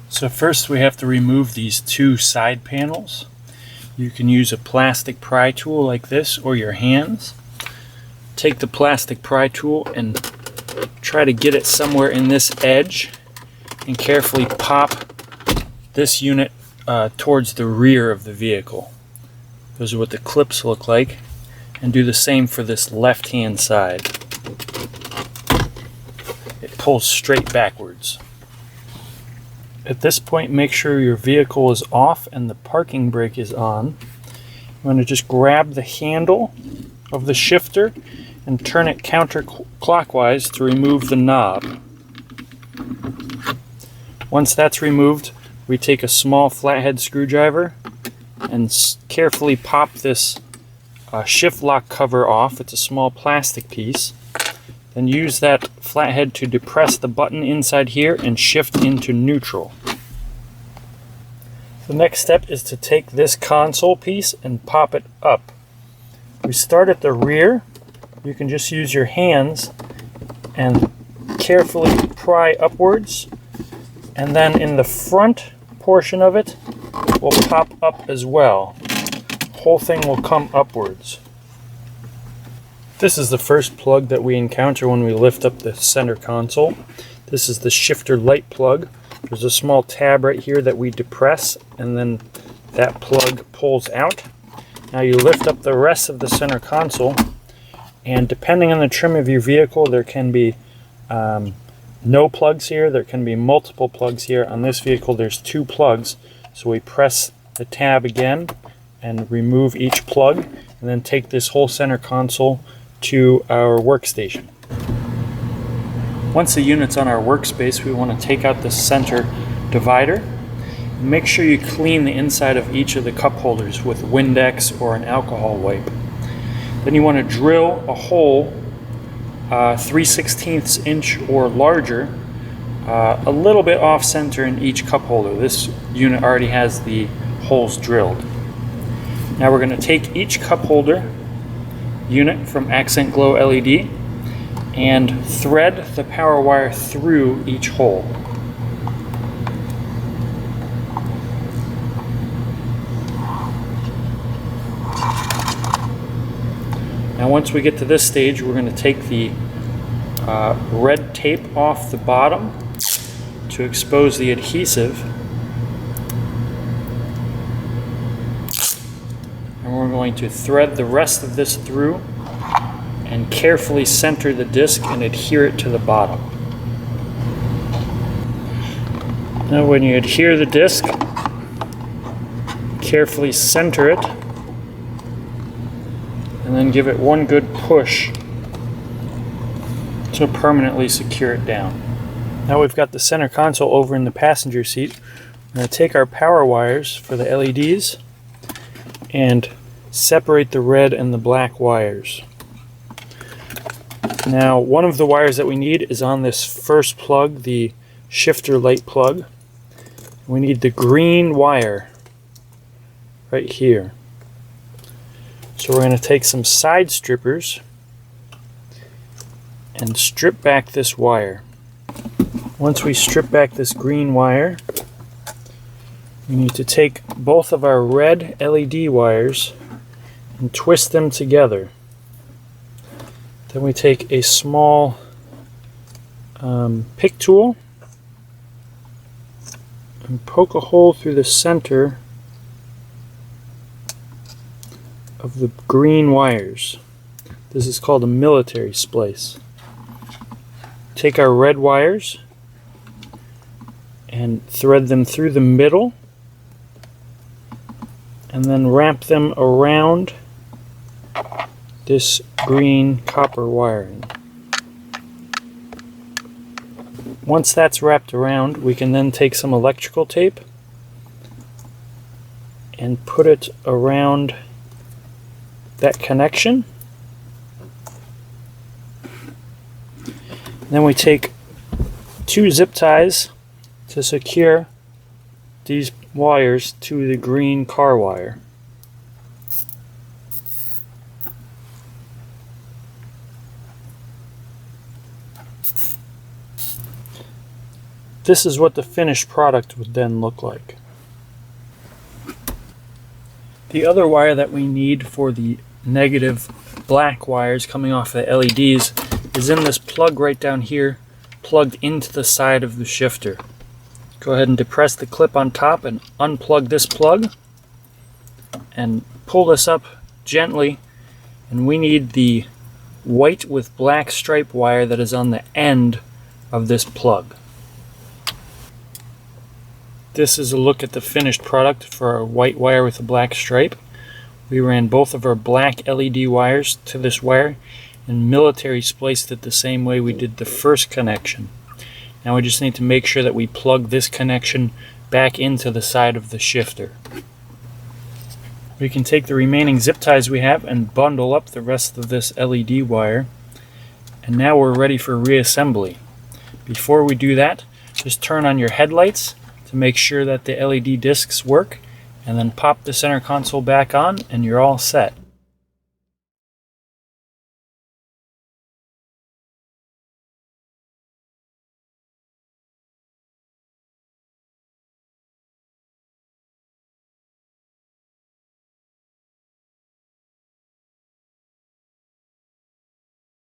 So first we have to remove these two side panels. You can use a plastic pry tool like this or your hands. Take the plastic pry tool and try to get it somewhere in this edge and carefully pop this unit towards the rear of the vehicle. Those are what the clips look like. And do the same for this left hand side. It pulls straight backwards. At this point, make sure your vehicle is off and the parking brake is on. You want to just grab the handle of the shifter and turn it counterclockwise to remove the knob. Once that's removed, we take a small flathead screwdriver and carefully pop this shift lock cover off. It's a small plastic piece. Then use that flathead to depress the button inside here and shift into neutral. The next step is to take this console piece and pop it up. We start at the rear. You can just use your hands and carefully pry upwards, and then in the front portion of it will pop up as well. The whole thing will come upwards. This is the first plug that we encounter when we lift up the center console. This is the shifter light plug. There's a small tab right here that we depress, and then that plug pulls out. Now you lift up the rest of the center console, and depending on the trim of your vehicle, there can be no plugs here, there can be multiple plugs here. On this vehicle there's 2 plugs, so we press the tab again and remove each plug, and then take this whole center console to our workstation. Once the unit's on our workspace, we want to take out the center divider. Make sure you clean the inside of each of the cup holders with Windex or an alcohol wipe. Then you want to drill a hole 3/16 inch or larger, a little bit off center in each cup holder. This unit already has the holes drilled. Now we're going to take each cup holder unit from AccentGlowLED and thread the power wire through each hole. Now once we get to this stage, we're going to take the red tape off the bottom to expose the adhesive. And we're going to thread the rest of this through and carefully center the disc and adhere it to the bottom. Now when you adhere the disc, carefully center it and then give it one good push to permanently secure it down. Now we've got the center console over in the passenger seat. We're going to take our power wires for the LEDs and separate the red and the black wires. Now one of the wires that we need is on this first plug, the shifter light plug. We need the green wire right here. So we're going to take some side strippers and strip back this wire. Once we strip back this green wire, we need to take both of our red LED wires and twist them together. Then we take a small pick tool and poke a hole through the center of the green wires. This is called a military splice. Take our red wires and thread them through the middle and then wrap them around this green copper wiring. Once that's wrapped around, we can then take some electrical tape and put it around that connection. Then we take 2 zip ties to secure these wires to the green car wire. This is what the finished product would then look like. The other wire that we need for the negative black wires coming off the LEDs is in this plug right down here, plugged into the side of the shifter. Go ahead and depress the clip on top and unplug this plug and pull this up gently, and we need the white with black stripe wire that is on the end of this plug. This is a look at the finished product for our white wire with a black stripe. We ran both of our black LED wires to this wire and military spliced it the same way we did the first connection. Now we just need to make sure that we plug this connection back into the side of the shifter. We can take the remaining zip ties we have and bundle up the rest of this LED wire. And now we're ready for reassembly. Before we do that, just turn on your headlights to make sure that the LED discs work, and then pop the center console back on and you're all set.